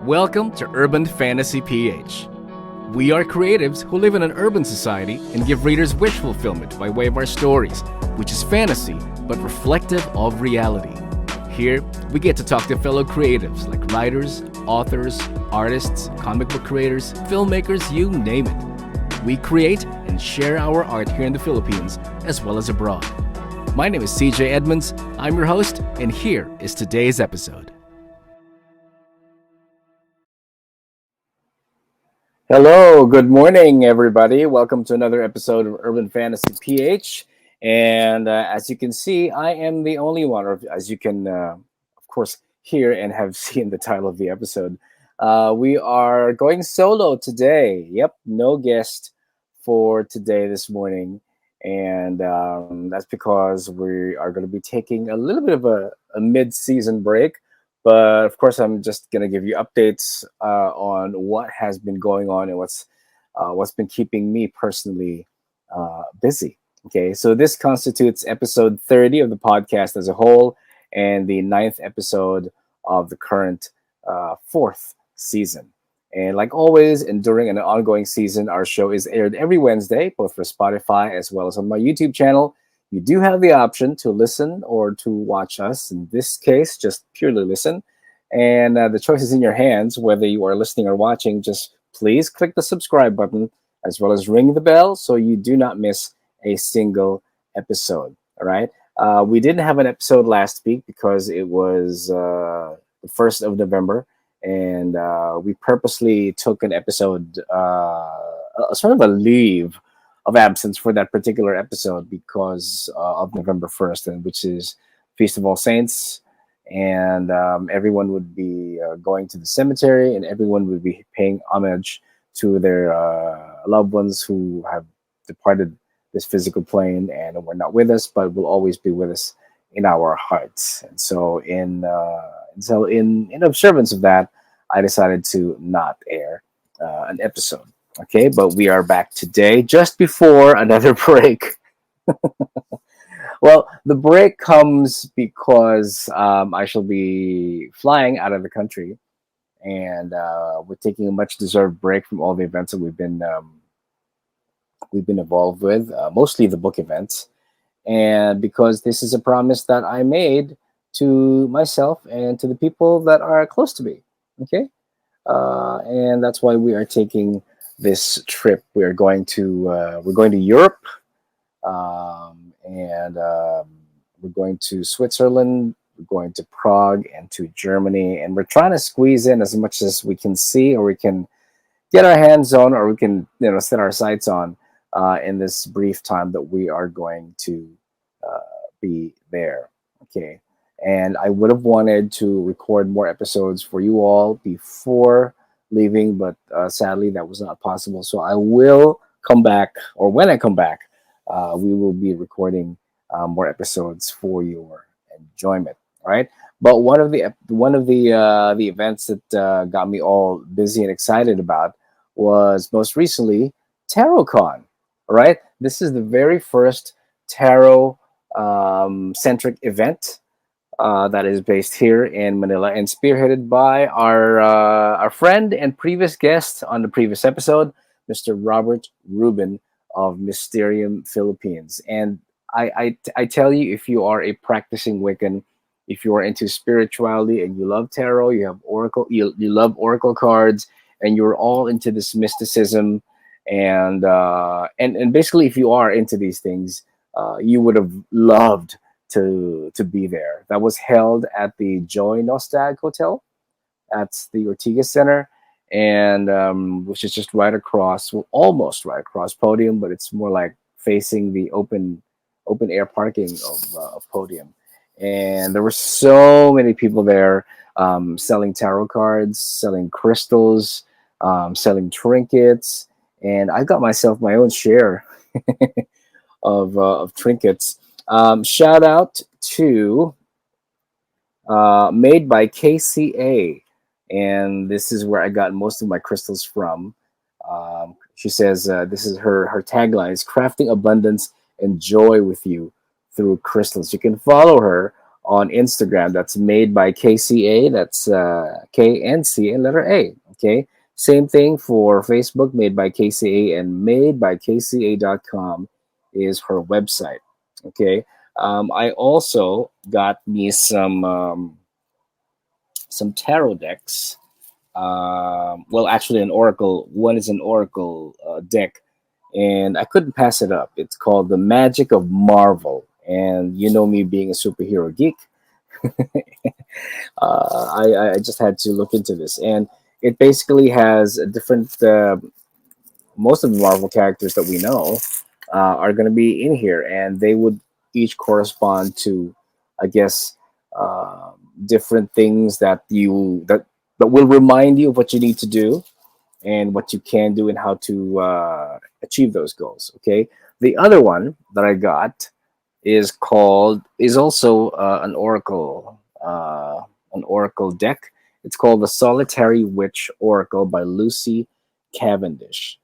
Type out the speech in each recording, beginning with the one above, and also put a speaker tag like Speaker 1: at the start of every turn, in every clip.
Speaker 1: Welcome to Urban Fantasy PH. We are creatives who live in an urban society and give readers wish fulfillment by way of our stories, which is fantasy but reflective of reality. Here, we get to talk to fellow creatives like writers, authors, artists, comic book creators, filmmakers, you name it. We create and share our art here in the Philippines as well as abroad. My name is CJ Edmunds, I'm your host, and here is today's episode. Hello, good morning, everybody. Welcome to another episode of Urban Fantasy PH. And as you can see, I am the only one, or as you can, of course, hear and have seen the title of the episode. We are going solo today. Yep, no guest for today this morning. And that's because we are going to be taking a little bit of a mid-season break. But of course, I'm just going to give you updates on what has been going on and what's been keeping me personally busy. Okay, so this constitutes episode 30 of the podcast as a whole and the 9th episode of the current 4th season. And like always, and during an ongoing season, our show is aired every Wednesday, both for Spotify as well as on my YouTube channel. You do have the option to listen or to watch us. In this case, just purely listen. And the choice is in your hands, whether you are listening or watching. Just please click the subscribe button as well as ring the bell so you do not miss a single episode. All right. We didn't have an episode last week because it was the 1st of November. And we purposely took an episode, sort of a leave of absence for that particular episode because of November 1st, and which is Feast of All Saints, and everyone would be going to the cemetery, and everyone would be paying homage to their loved ones who have departed this physical plane and were not with us, but will always be with us in our hearts. And so, in observance of that, I decided to not air an episode. Okay, but we are back today, just before another break. Well, the break comes because I shall be flying out of the country, and we're taking a much-deserved break from all the events that we've been involved with, mostly the book events, and because this is a promise that I made to myself and to the people that are close to me. Okay, and that's why we are taking this trip. We're going to Europe, and we're going to Switzerland. We're going to Prague and to Germany, and we're trying to squeeze in as much as we can see, or we can get our hands on, or we can set our sights on in this brief time that we are going to be there. Okay, and I would have wanted to record more episodes for you all before leaving, but sadly that was not possible. So I will come back, or when I come back, we will be recording more episodes for your enjoyment. All right. But one of the events that got me all busy and excited about was most recently TarotCon. All right. This is the very first tarot centric event that is based here in Manila and spearheaded by our friend and previous guest on the previous episode, Mr. Robert Rubin of Mysterium Philippines. And I tell you, if you are a practicing Wiccan, if you are into spirituality and you love tarot, you have oracle, you love oracle cards, and you're all into this mysticism, and basically, if you are into these things, you would have loved to be there. That was held at the Joy Nostag Hotel at the Ortigas Center, and which is just right across, well, almost right across Podium, but it's more like facing the open air parking of Podium. And there were so many people there selling tarot cards, selling crystals, selling trinkets, and I got myself my own share of trinkets. Shout out to Made by KCA, and this is where I got most of my crystals from. She says this is her tagline is crafting abundance and joy with you through crystals. You can follow her on Instagram. That's made by KCA. That's K and C and letter A. Okay. Same thing for Facebook, made by KCA, and made by KCA.com is her website. Okay. I also got me some tarot decks. Well, actually, an oracle. One is an oracle deck, and I couldn't pass it up. It's called The Magic of Marvel. And you know me being a superhero geek, I just had to look into this. And it basically has a different, most of the Marvel characters that we know are going to be in here, and they would each correspond to, I guess, uh, different things that will remind you of what you need to do and what you can do and how to achieve those goals. Okay. The other one that I got is also an oracle deck. It's called the Solitary Witch Oracle by Lucy Cavendish,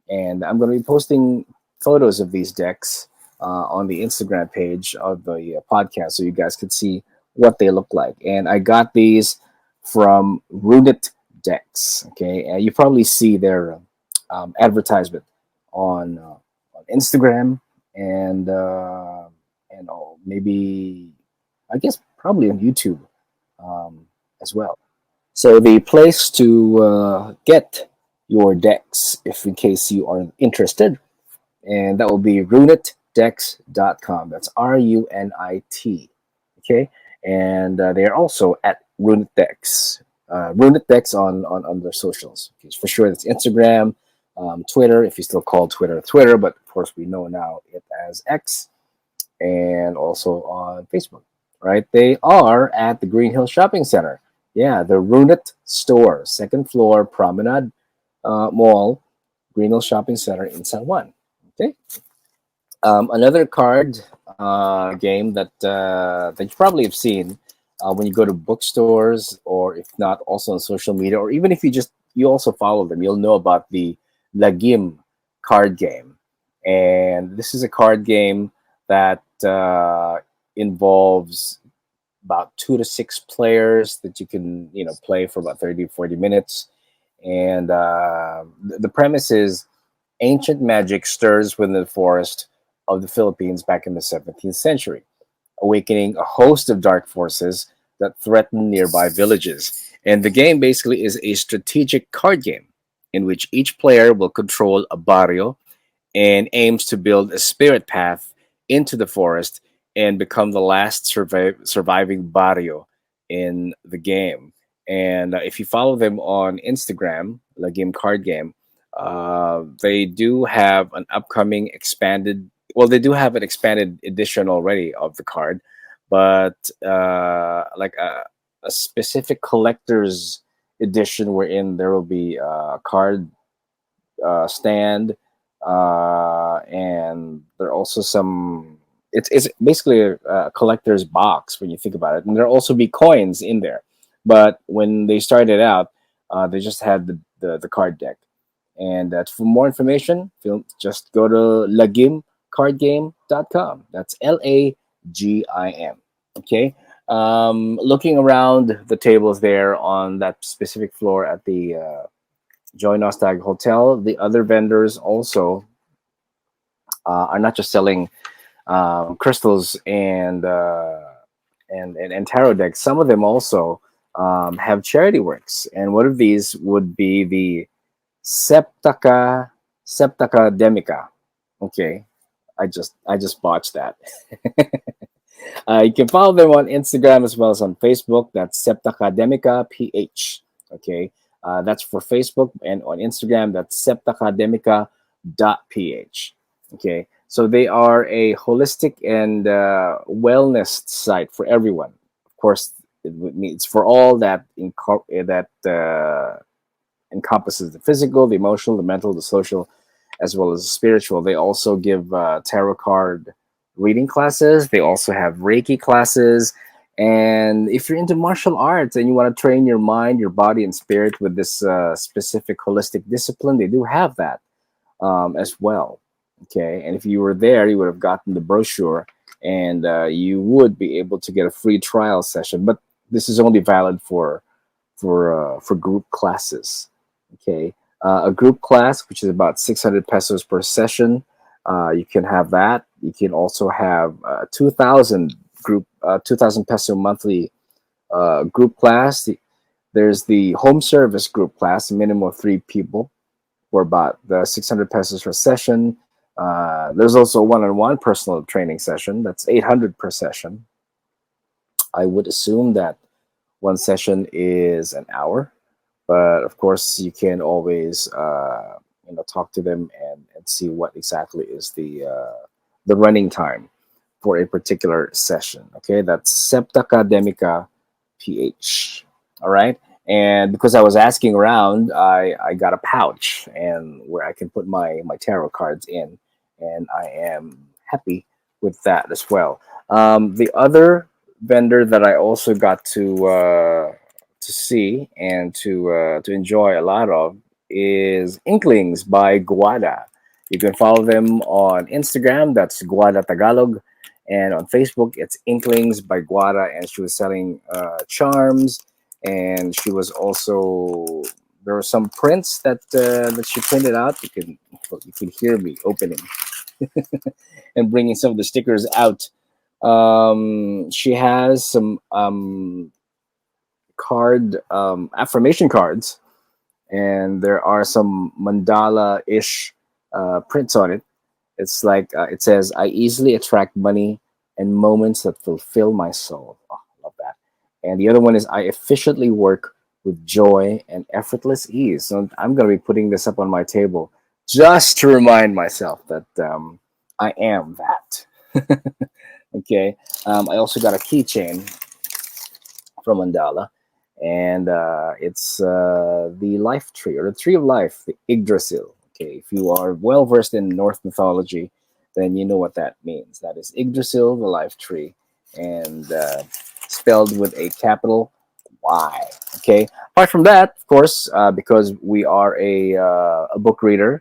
Speaker 1: and I'm going to be posting photos of these decks on the Instagram page of the podcast, so you guys can see what they look like. And I got these from Runit Decks. Okay, and you probably see their advertisement on Instagram and maybe I guess probably on YouTube as well. So the place to get your decks, if in case you are interested, and that will be runitdex.com. That's RUNIT. Okay, and they are also at Runitdex. Runitdex on their socials. Okay, for sure, it's Instagram, Twitter, if you still call Twitter, but of course we know now it as X, and also on Facebook. Right, they are at the Green Hill Shopping Center. Yeah, the Runit store, second floor, Promenade Mall, Green Hill Shopping Center in San Juan. Okay. Another card game that you probably have seen when you go to bookstores, or if not, also on social media, or even if you also follow them, you'll know about the Lagim card game. And this is a card game that involves about 2 to 6 players that you can play for about 30 to 40 minutes. And the premise is ancient magic stirs within the forest of the Philippines back in the 17th century, awakening a host of dark forces that threaten nearby villages. And the game basically is a strategic card game in which each player will control a barrio and aims to build a spirit path into the forest and become the last surviving barrio in the game. And if you follow them on Instagram, La Game Card Game, they do have an upcoming expanded. Well, they do have an expanded edition already of the card, but like a specific collector's edition wherein there will be a card stand, and there are also some. It's basically a collector's box when you think about it, and there'll also be coins in there. But when they started out, they just had the card deck. And for more information, just go to lagimcardgame.com. That's LAGIM. Okay. Looking around the tables there on that specific floor at the Joy Nostag Hotel, the other vendors also are not just selling crystals and tarot decks. Some of them also have charity works, and one of these would be the Septaka Demica. Okay, I just botched that. You can follow them on Instagram as well as on Facebook. That's Septacademica PH. Okay, that's for Facebook, and on Instagram that's septacademica.ph. Okay, so they are a holistic and wellness site for everyone. Of course, it's for all that encompasses the physical, the emotional, the mental, the social, as well as the spiritual. They also give tarot card reading classes. They also have Reiki classes. And if you're into martial arts and you want to train your mind, your body, and spirit with this specific holistic discipline, they do have that as well. Okay. And if you were there, you would have gotten the brochure and you would be able to get a free trial session. But this is only valid for group classes. Okay, a group class, which is about 600 pesos per session, you can have that. You can also have 2,000 peso monthly group class. There's the home service group class, a minimum of 3 people, for about the 600 pesos per session. There's also a one-on-one personal training session. That's 800 per session. I would assume that one session is an hour, but of course you can always talk to them and see what exactly is the running time for a particular session. Okay, that's Septa Academica PH. All right. And because I was asking around, I got a pouch and where I can put my tarot cards in, and I am happy with that as well. The other vendor that I also got to see and to enjoy a lot of is Inklings by Guada. You can follow them on Instagram. That's Guada Tagalog, and on Facebook, it's Inklings by Guada, and she was selling charms, and she was also there were some prints that she printed out. You can hear me opening and bringing some of the stickers out. She has some card affirmation cards, and there are some mandala-ish prints on it. It's like it says, "I easily attract money and moments that fulfill my soul." Oh, I love that. And the other one is, "I efficiently work with joy and effortless ease." So I'm going to be putting this up on my table just to remind myself that I am that. Okay. I also got a keychain from Mandala, and it's the life tree, or the tree of life, the Yggdrasil. Okay, if you are well versed in Norse mythology, then you know what that means. That is Yggdrasil, the life tree, and spelled with a capital Y. Okay. Apart from that, of course, because we are a book reader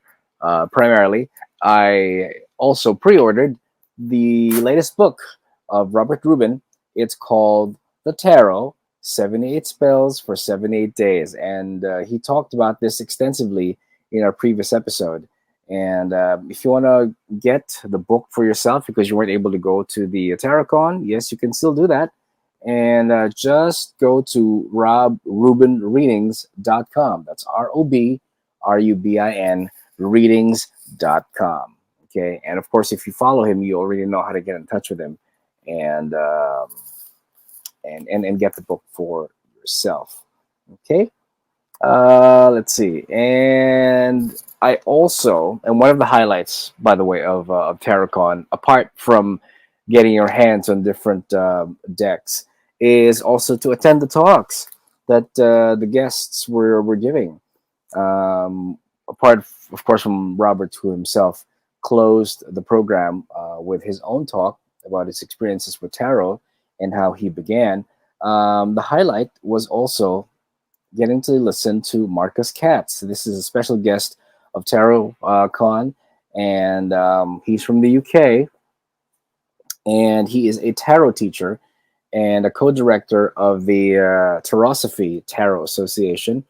Speaker 1: primarily, I also pre-ordered the latest book of Robert Rubin. It's called The Tarot: 78 Spells for 78 Days, and he talked about this extensively in our previous episode. And if you want to get the book for yourself because you weren't able to go to the TarotCon, yes, you can still do that. And just go to robrubinreadings.com. That's ROBRUBIN readings.com. Okay. And of course, if you follow him, you already know how to get in touch with him and and get the book for yourself. Okay. Let's see. And I also, and one of the highlights, by the way, of TarotCon, apart from getting your hands on different decks, is also to attend the talks that the guests were giving. Apart, of course, from Robert, who himself closed the program with his own talk about his experiences with tarot and how he began. The highlight was also getting to listen to Marcus Katz. This is a special guest of Tarot Con, and he's from the UK, and he is a tarot teacher and a co-director of the Tarosophy Tarot Association.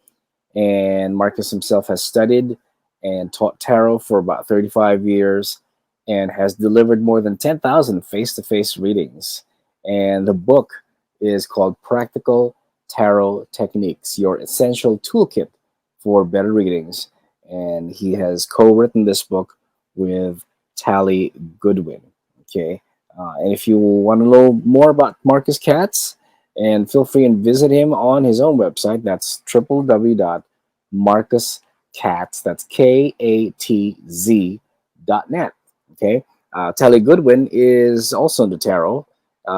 Speaker 1: And Marcus himself has studied and taught tarot for about 35 years and has delivered more than 10,000 face-to-face readings. And the book is called Practical Tarot Techniques, Your Essential Toolkit for Better Readings. And he has co-written this book with Tally Goodwin. Okay. And if you want to know more about Marcus Katz, and feel free and visit him on his own website. That's www.marcuskatz, that's KATZ.net. Okay. Tally Goodwin is also into tarot,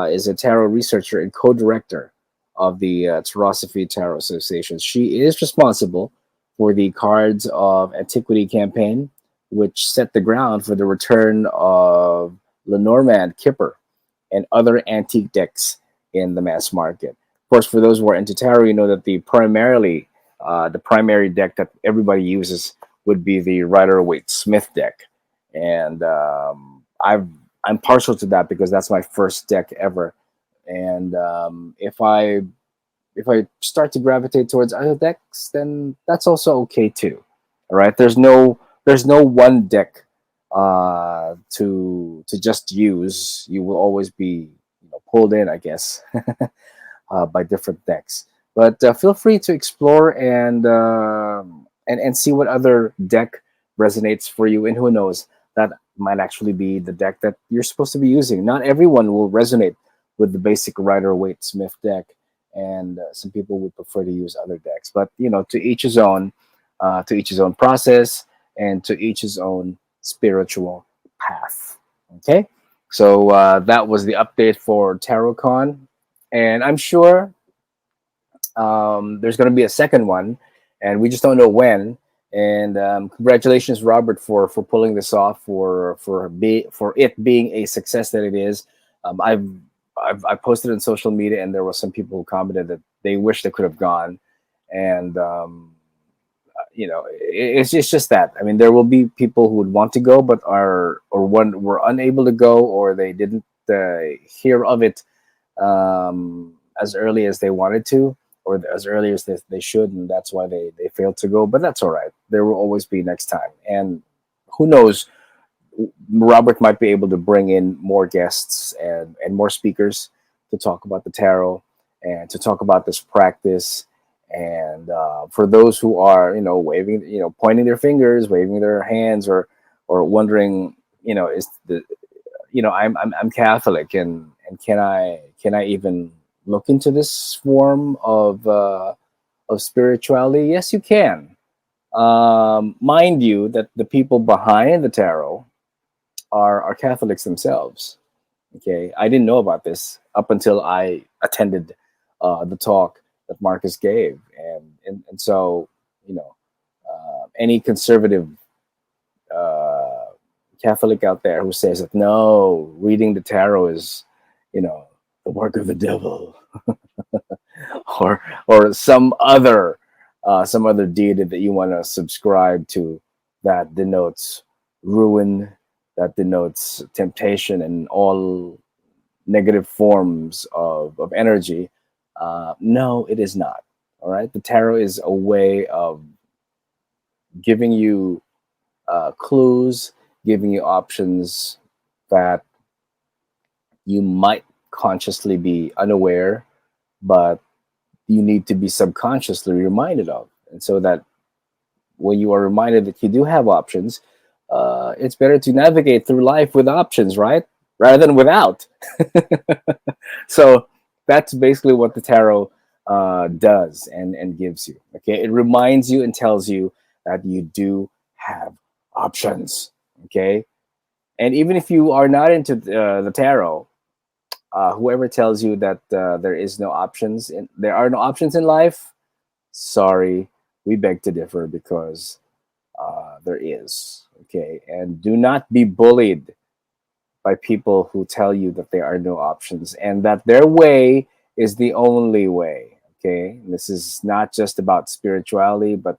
Speaker 1: is a tarot researcher and co-director of the Tarosophy Tarot Association. She is responsible for the Cards of Antiquity campaign, which set the ground for the return of Lenormand, Kipper, and other antique decks in the mass market. Of course, for those who are into tarot, you know that the primary deck that everybody uses would be the Rider-Waite Smith deck, and I'm partial to that because that's my first deck ever. And if I start to gravitate towards other decks, then that's also okay too. All right, there's no one deck to just use. You will always be, pulled in, I guess, by different decks. But feel free to explore and see what other deck resonates for you. And who knows, that might actually be the deck that you're supposed to be using. Not everyone will resonate with the basic Rider Waite Smith deck, and some people would prefer to use other decks. But to each his own, to each his own process, and to each his own spiritual path. Okay, so that was the update for TarotCon, and I'm sure there's going to be a second one, and we just don't know when. And congratulations, Robert, for pulling this off, for it being a success that it is. I posted on social media, and there were some people who commented that they wish they could have gone, and it's just that. I mean, there will be people who would want to go, but were unable to go, or they didn't hear of it as early as they wanted to, or as early as they should, and that's why they failed to go. But that's all right. There will always be next time, and who knows, Robert might be able to bring in more guests and more speakers to talk about the tarot and to talk about this practice. And for those who are, waving, pointing their fingers, waving their hands, or wondering, is the, I'm Catholic, and can I even look into this form of spirituality? Yes, you can. Mind you, that the people behind the tarot are Catholics themselves. Okay, I didn't know about this up until I attended the talk that Marcus gave, and so any conservative uh, Catholic out there who says that no, reading the tarot is the work of the devil, or some other deity that you want to subscribe to, that denotes ruin, that denotes temptation and all negative forms of energy. No, it is not. All right, the tarot is a way of giving you clues, giving you options that you might consciously be unaware, but you need to be subconsciously reminded of. And so that when you are reminded that you do have options, it's better to navigate through life with options, right? Rather than without. So that's basically what the tarot does and gives you. Okay, it reminds you and tells you that you do have options. Okay, and even if you are not into the tarot, whoever tells you that there are no options in life, sorry, we beg to differ, because there is. Okay, and do not be bullied by people who tell you that there are no options and that their way is the only way. Okay, and this is not just about spirituality, but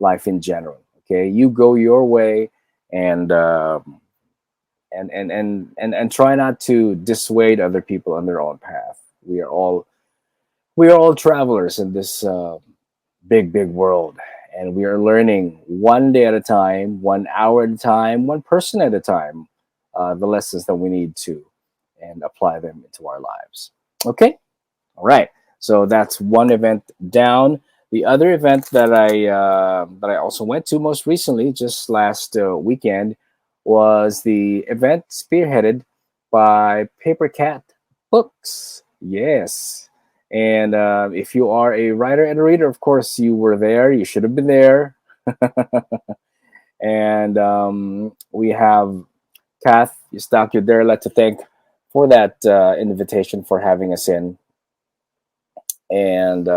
Speaker 1: life in general. Okay, you go your way, and and try not to dissuade other people on their own path. We are all travelers in this big world, and we are learning one day at a time, 1 hour at a time, one person at a time, the lessons that we need to, and apply them into our lives. Okay, all right. So that's one event down. The other event that I also went to most recently, just last weekend, was the event spearheaded by Paper Cat Books. Yes. And if you are a writer and a reader, of course, you were there. You should have been there. And we have Kath Eustachio Derla to thank for that invitation, for having us in. And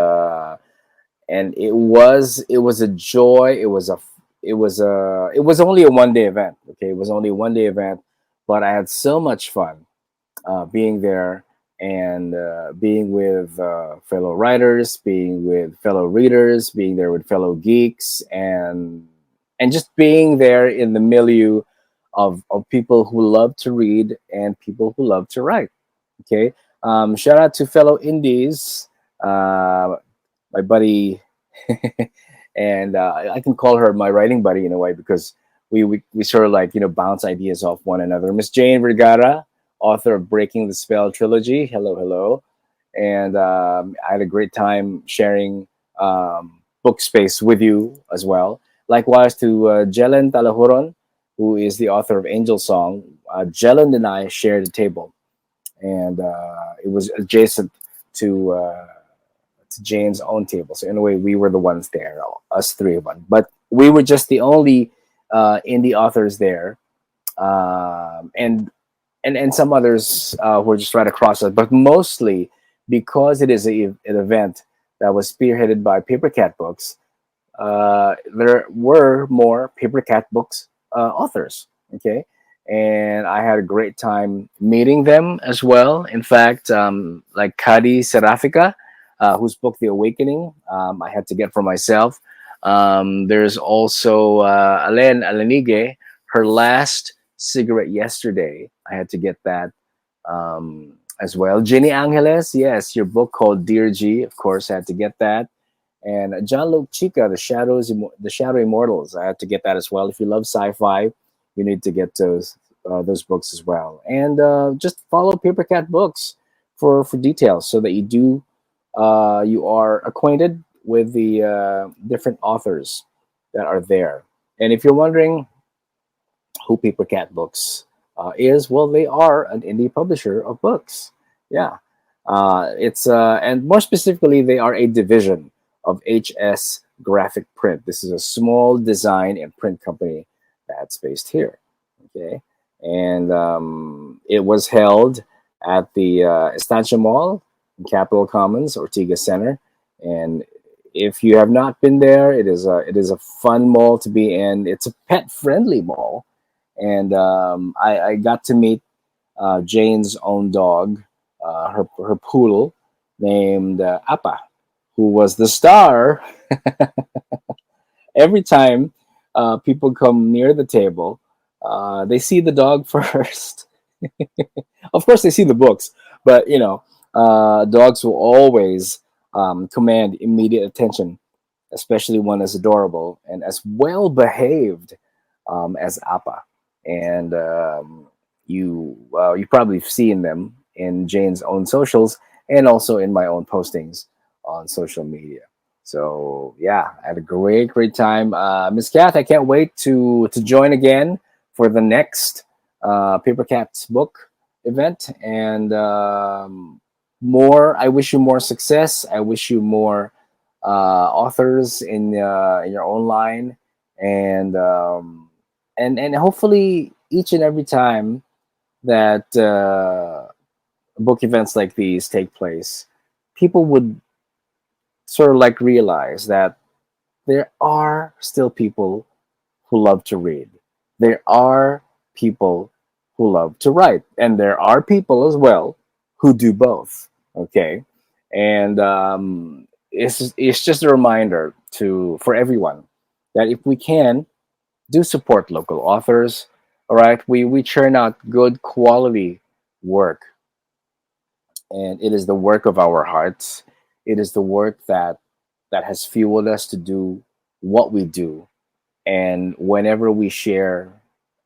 Speaker 1: it was a joy. It was only a 1 day event. Okay, it was only a 1 day event, but I had so much fun being there, and being with fellow writers, being with fellow readers, being there with fellow geeks, and just being there in the milieu of people who love to read and people who love to write. Okay, shout out to fellow indies, my buddy, and I can call her my writing buddy in a way because we sort of like bounce ideas off one another. Miss Jane Vergara, author of Breaking the Spell trilogy. Hello, hello, and I had a great time sharing book space with you as well. Likewise to Jelen Talahuron, who is the author of Angel Song. Jelen and I shared a table, and it was adjacent to. To Jane's own table. So in a way, we were the ones there, us three of them. But we were just the only indie authors there, and some others who were just right across us. But mostly because it is an event that was spearheaded by Paper Cat Books. There were more Paper Cat Books authors. Okay. And I had a great time meeting them as well. In fact, like Kadi Serafika, whose book The Awakening, I had to get for myself. There's also Alen Alenige, her last cigarette yesterday. I had to get that as well. Jenny Angeles, yes, your book called Dear G, of course, I had to get that. And John Luke Chica, the Shadow Immortals. I had to get that as well. If you love sci-fi, you need to get those books as well. And just follow Paper Cat Books for details, so that you are acquainted with the different authors that are there. And if you're wondering who Paper Cat Books is, well, they are an indie publisher of books. Yeah, it's and more specifically, they are a division of HS Graphic Print. This is a small design and print company that's based here. Okay, and it was held at the Estancia Mall in Capitol Commons, Ortigas Center. And if you have not been there, it is a fun mall to be in. It's a pet friendly mall, and I got to meet Jane's own dog, her poodle named Appa, who was the star every time people come near the table. They see the dog first. Of course, they see the books, but dogs will always command immediate attention, especially one as adorable and as well behaved as Appa. And you probably have seen them in Jane's own socials and also in my own postings on social media. So yeah, I had a great time. Miss Kath, I can't wait to join again for the next Paper Cat's book event, and more. I wish you more success. I wish you more authors in your own line, and and hopefully each and every time that book events like these take place, people would sort of like realize that there are still people who love to read. There are people who love to write, and there are people as well who do both. Okay, and it's just a reminder to for everyone that if we can do support local authors, all right, we churn out good quality work, and it is the work of our hearts. It is the work that has fueled us to do what we do. And whenever we share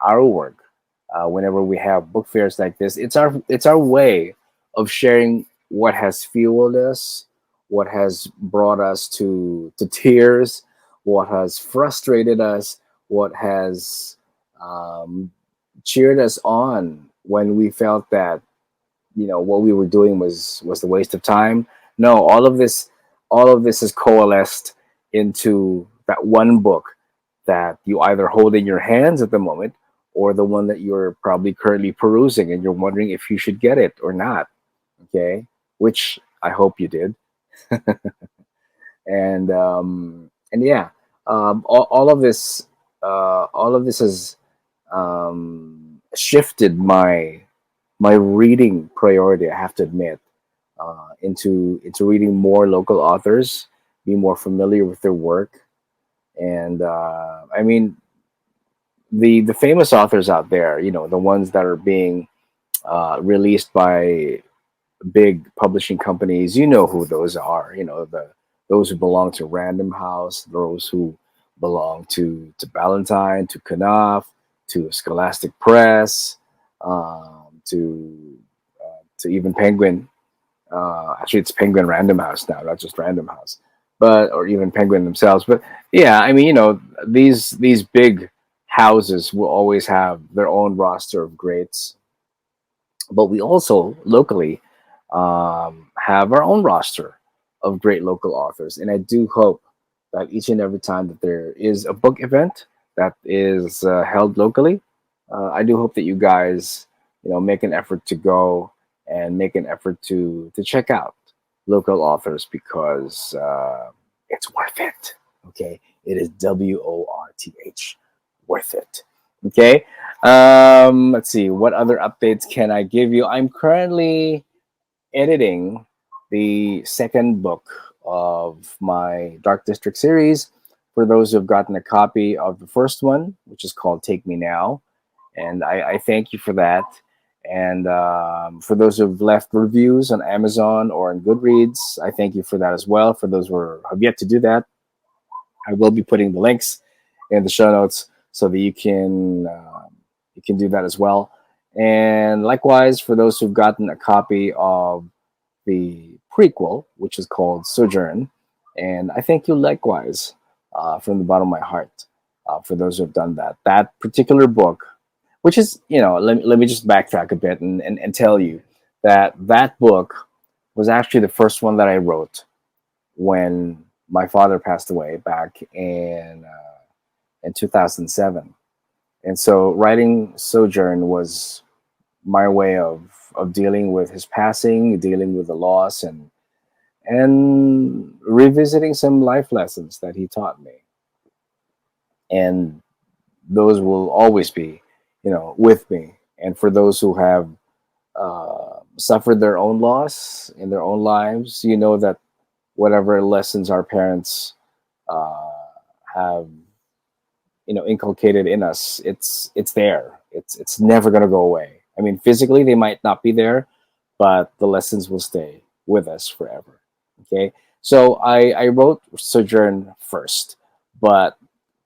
Speaker 1: our work, whenever we have book fairs like this, it's our way of sharing what has fueled us, what has brought us to tears, what has frustrated us, what has um, cheered us on when we felt that what we were doing was a waste of time. No, all of this has coalesced into that one book that you either hold in your hands at the moment, or the one that you're probably currently perusing and you're wondering if you should get it or not. Okay, which I hope you did. And yeah, all of this has shifted my reading priority, I have to admit, into reading more local authors, be more familiar with their work. And I mean, the famous authors out there, the ones that are being released by big publishing companies, you know who those are. Those who belong to Random House, those who belong to Ballantine, to Knopf, to Scholastic Press, to even Penguin. Actually, it's Penguin Random House now, not just Random House, but or even Penguin themselves. But yeah, I mean, these big houses will always have their own roster of greats, but we also locally have our own roster of great local authors. And I do hope that each and every time that there is a book event that is held locally, I do hope that you guys, make an effort to go and make an effort to check out local authors because it's worth it. Okay, it is WORTH, worth it. Okay. Let's see. What other updates can I give you? I'm currently editing the second book of my Dark District series. For those who have gotten a copy of the first one, which is called Take Me Now, and I thank you for that. And for those who have left reviews on Amazon or on Goodreads, I thank you for that as well. For those who have yet to do that, I will be putting the links in the show notes so that you can do that as well. And likewise, for those who've gotten a copy of the prequel, which is called Sojourn, and I thank you likewise from the bottom of my heart for those who have done that. That particular book, which is, let me just backtrack a bit and tell you that that book was actually the first one that I wrote when my father passed away back in 2007. And so writing Sojourn was my way of dealing with his passing, dealing with the loss, and revisiting some life lessons that he taught me. And those will always be, with me. And for those who have suffered their own loss in their own lives, you know that whatever lessons our parents uh, have, inculcated in us, it's there. It's never going to go away. I mean, physically they might not be there, but the lessons will stay with us forever. Okay, so I wrote Sojourn first, but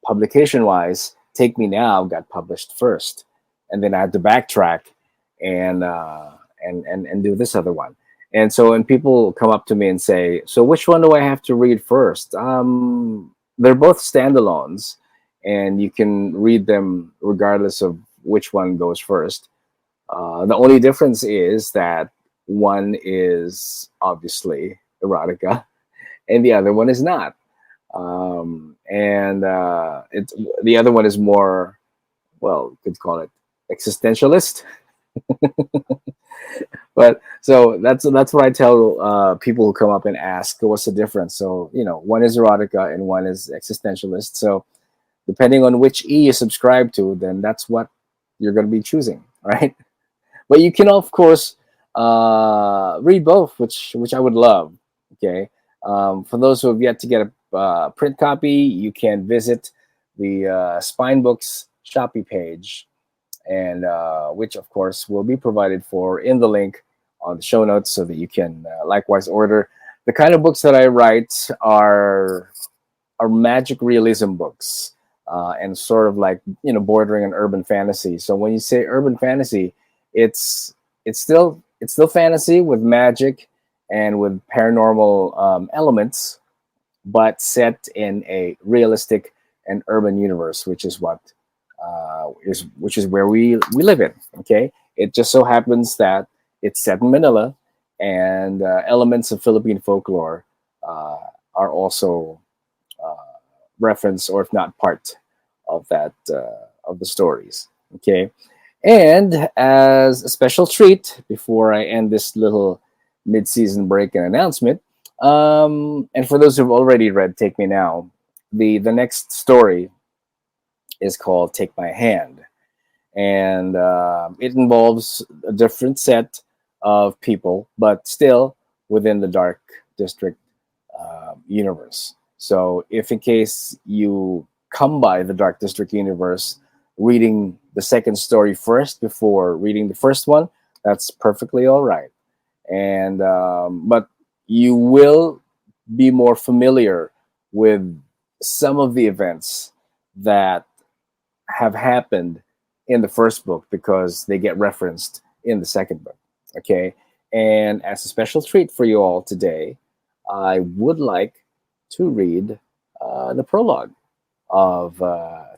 Speaker 1: publication wise, Take Me Now got published first, and then I had to backtrack and and do this other one. And so when people come up to me and say, "So which one do I have to read first?" They're both standalones, and you can read them regardless of which one goes first. The only difference is that one is obviously erotica, and the other one is not. And it's the other one is more, well, you could call it existentialist. But so that's what I tell people who come up and ask, what's the difference? So one is erotica and one is existentialist. So depending on which E you subscribe to, then that's what you're going to be choosing, right? But you can, of course, read both, which I would love. Okay, for those who have yet to get a print copy, you can visit the Spine Books Shopee page, and which, of course, will be provided for in the link on the show notes, so that you can likewise order. The kind of books that I write are magic realism books, and sort of like bordering on urban fantasy. So when you say urban fantasy, it's still fantasy with magic and with paranormal elements, but set in a realistic and urban universe, which is what which is where we live in. Okay, it just so happens that it's set in Manila, and elements of Philippine folklore uh, are also uh, reference, or if not part of that of the stories. Okay, and as a special treat, before I end this little mid-season break and announcement, and for those who've already read Take Me Now, the next story is called Take My Hand, and it involves a different set of people, but still within the Dark District universe. So, if in case you come by the Dark District universe, reading the second story first before reading the first one, that's perfectly all right. And but you will be more familiar with some of the events that have happened in the first book because they get referenced in the second book. Okay. And as a special treat for you all today, I would like to read the prologue of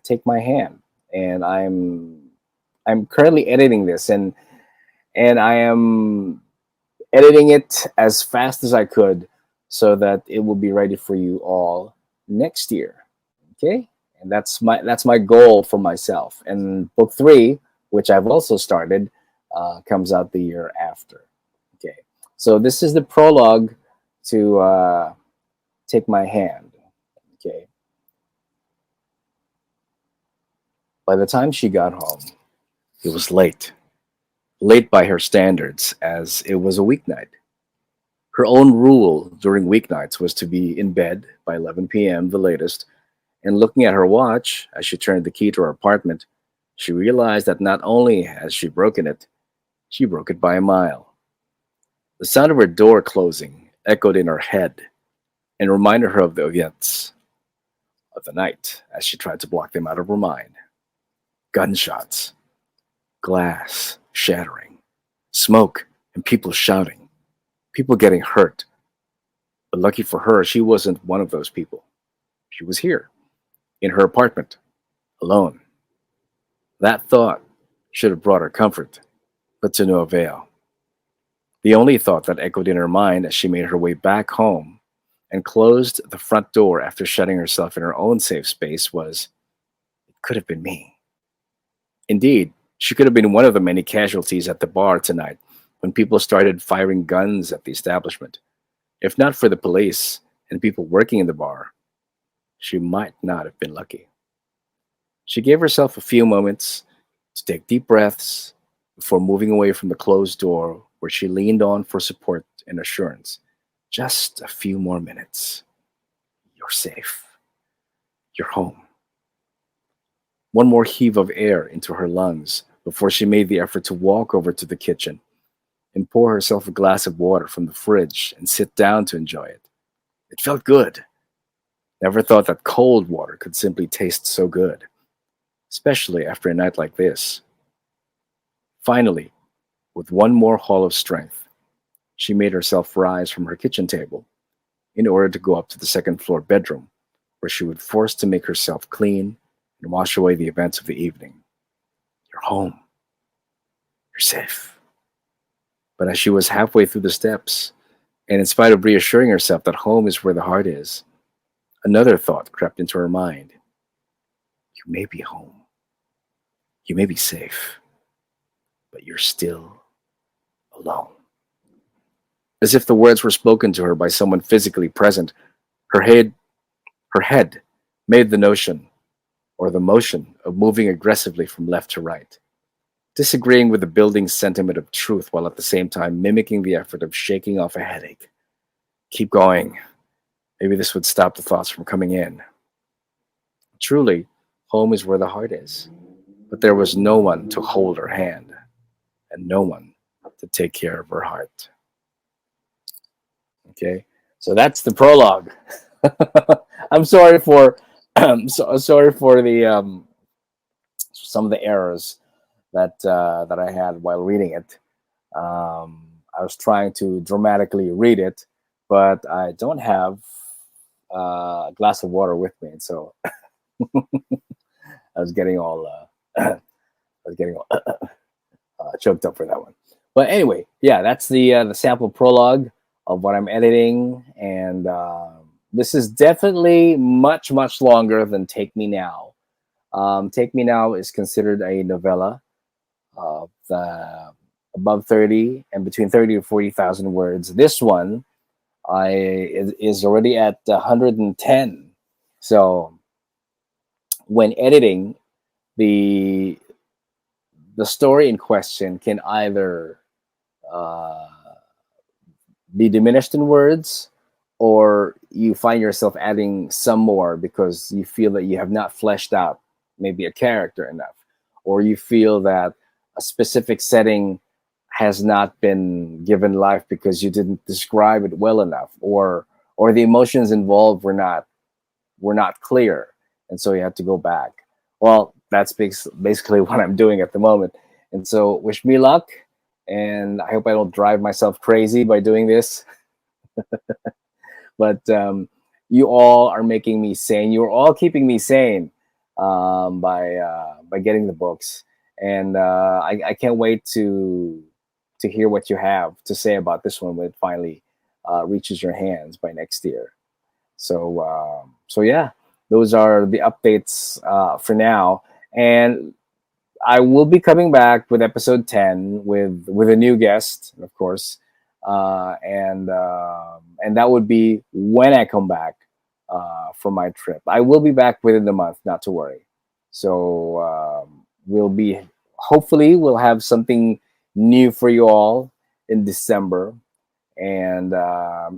Speaker 1: Take My Hand. And I'm currently editing this, and I am editing it as fast as I could so that it will be ready for you all next year. Okay, and that's my goal for myself. And book three, which I've also started, comes out the year after. Okay, so this is the prologue to Take My Hand. Okay, by the time she got home, it was late. Late by her standards, as it was a weeknight. Her own rule during weeknights was to be in bed by 11 p.m. the latest, and looking at her watch as she turned the key to her apartment, she realized that not only has she broken it, she broke it by a mile. The sound of her door closing echoed in her head and reminded her of the events of the night as she tried to block them out of her mind. Gunshots, glass shattering, smoke, and people shouting, people getting hurt. But lucky for her, she wasn't one of those people. She was here, in her apartment, alone. That thought should have brought her comfort, but to no avail. The only thought that echoed in her mind as she made her way back home and closed the front door after shutting herself in her own safe space was, it could have been me. Indeed, she could have been one of the many casualties at the bar tonight when people started firing guns at the establishment. If not for the police and people working in the bar, she might not have been lucky. She gave herself a few moments to take deep breaths before moving away from the closed door where she leaned on for support and assurance. Just a few more minutes. You're safe. You're home. One more heave of air into her lungs before she made the effort to walk over to the kitchen and pour herself a glass of water from the fridge and sit down to enjoy it. It felt good. Never thought that cold water could simply taste so good, especially after a night like this. Finally, with one more haul of strength, she made herself rise from her kitchen table in order to go up to the second floor bedroom, where she would force to make herself clean and wash away the events of the evening. You're home. You're safe. But as she was halfway through the steps, and in spite of reassuring herself that home is where the heart is, another thought crept into her mind. You may be home. You may be safe, but you're still alone. As if the words were spoken to her by someone physically present, her head made the notion or the motion of moving aggressively from left to right, disagreeing with the building's sentiment of truth while at the same time mimicking the effort of shaking off a headache. Keep going. Maybe this would stop the thoughts from coming in. Truly, home is where the heart is. But there was no one to hold her hand and no one to take care of her heart. Okay, so that's the prologue. I'm sorry for sorry for the some of the errors that I had while reading it. I was trying to dramatically read it, but I don't have a glass of water with me, and so I was getting all I was getting all choked up for that one. But anyway, yeah, that's the sample prologue of what I'm editing, and this is definitely much longer than Take Me Now. Take Me Now is considered a novella of above 30 and between 30 to 40,000 words. This one is already at 110. So when editing, the story in question can either uh, be diminished in words, or you find yourself adding some more because you feel that you have not fleshed out maybe a character enough. or you feel that a specific setting has not been given life because you didn't describe it well enough, or the emotions involved were not clear, and so you have to go back. Well, that's basically what I'm doing at the moment. And so wish me luck, and I hope I don't drive myself crazy by doing this. But you all are making me sane. You're all keeping me sane by getting the books, and I can't wait to hear what you have to say about this one when it finally reaches your hands by next year. So yeah, those are the updates for now, and I will be coming back with episode 10 with a new guest, of course, and that would be when I come back from my trip. I will be back within the month, not to worry. So we'll be hopefully we'll have something new for you all in December. And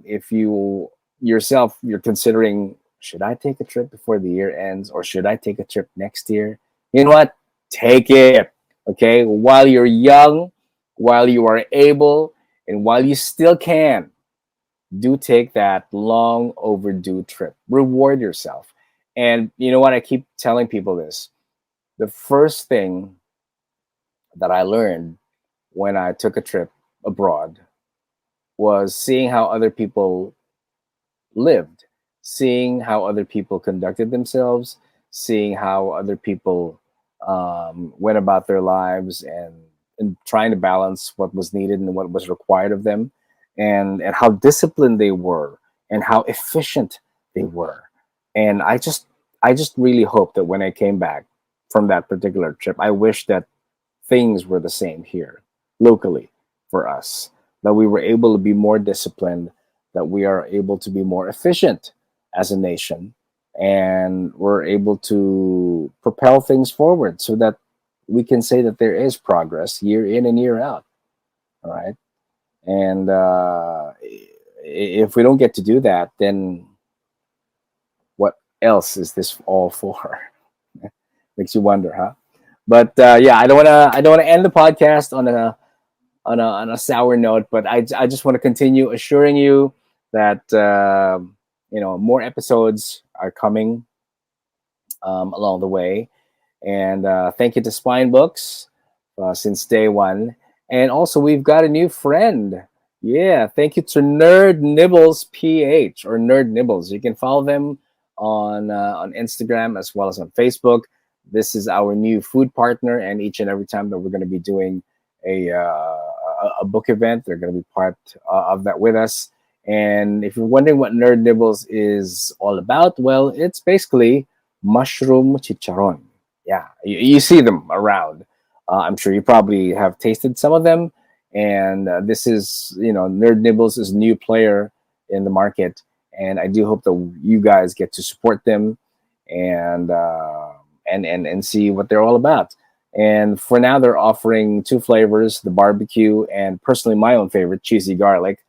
Speaker 1: if you yourself you're considering, should I take a trip before the year ends, or should I take a trip next year? You know what? Take it. Okay, while you're young, while you are able, and while you still can, do take that long overdue trip. Reward yourself. And you know what? I keep telling people this. The first thing that I learned when I took a trip abroad was seeing how other people lived, seeing how other people conducted themselves, seeing how other people went about their lives, and trying to balance what was needed and what was required of them, and how disciplined they were, and how efficient they were. And I just really hope that when I came back from that particular trip, I wish that things were the same here locally for us, that we were able to be more disciplined, that we are able to be more efficient as a nation, and we're able to propel things forward so that we can say that there is progress year in and year out. All right. And if we don't get to do that, then what else is this all for? Makes you wonder, huh? But yeah, I don't want to end the podcast on a sour note, but I just want to continue assuring you that more episodes are coming along the way. And thank you to Spine Books since day one. And also, we've got a new friend. Yeah, thank you to Nerd Nibbles PH, or Nerd Nibbles. You can follow them on Instagram as well as on Facebook. This is our new food partner, and each and every time that we're going to be doing a book event, they're going to be part of that with us. And if you're wondering what Nerd Nibbles is all about, well, it's basically mushroom chicharron. Yeah, you see them around. I'm sure you probably have tasted some of them. And this is, Nerd Nibbles is a new player in the market. And I do hope that you guys get to support them and and see what they're all about. And for now, they're offering two flavors: the barbecue and, personally, my own favorite, cheesy garlic.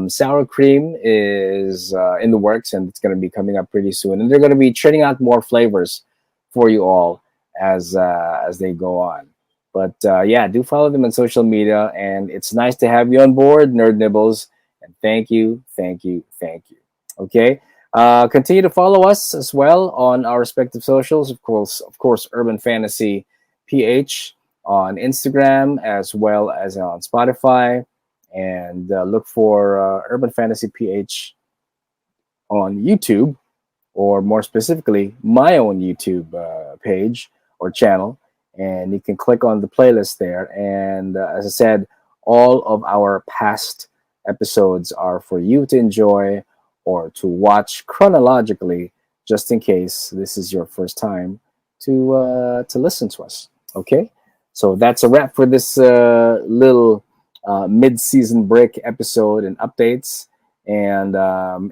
Speaker 1: Sour cream is in the works, and it's going to be coming up pretty soon. And they're going to be churning out more flavors for you all as they go on. But yeah, do follow them on social media, and it's nice to have you on board, Nerd Nibbles. And thank you, thank you, thank you. Okay. Continue to follow us as well on our respective socials. Of course, Urban Fantasy PH on Instagram as well as on Spotify, and look for Urban Fantasy PH on YouTube, or more specifically, my own YouTube page or channel. And you can click on the playlist there. And as I said, all of our past episodes are for you to enjoy or to watch chronologically, just in case this is your first time to listen to us. Okay, so that's a wrap for this little mid-season break episode and updates. And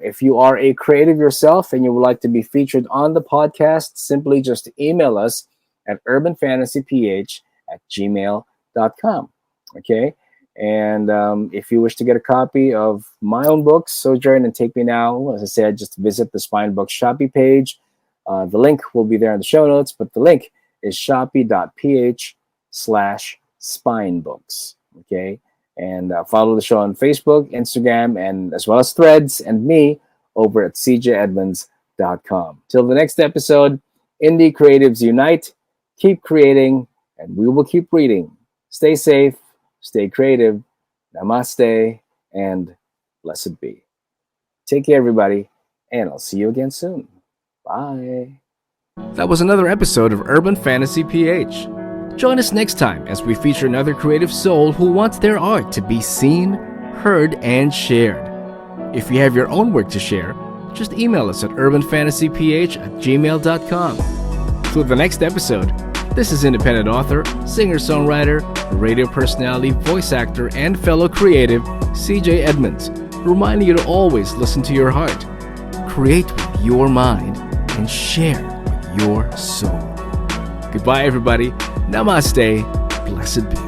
Speaker 1: if you are a creative yourself and you would like to be featured on the podcast, simply just email us at urbanfantasyph@gmail.com. Okay. And if you wish to get a copy of my own books, Sojourn and Take Me Now, as I said, just visit the Spine Books Shopee page. The link will be there in the show notes, but the link is shopee.ph/spinebooks. Okay. And follow the show on Facebook, Instagram, and as well as Threads, and me over at cjedmunds.com. Till the next episode, Indie Creatives Unite. Keep creating, and we will keep reading. Stay safe, stay creative. Namaste, and blessed be. Take care, everybody, and I'll see you again soon. Bye. That was another episode of Urban Fantasy PH. Join us next time as we feature another creative soul who wants their art to be seen, heard, and shared. If you have your own work to share, just email us at urbanfantasyph@gmail.com. Through the next episode, this is independent author, singer-songwriter, radio personality, voice actor, and fellow creative, CJ Edmunds, reminding you to always listen to your heart, create with your mind, and share with your soul. Goodbye, everybody. Namaste. Blessed be.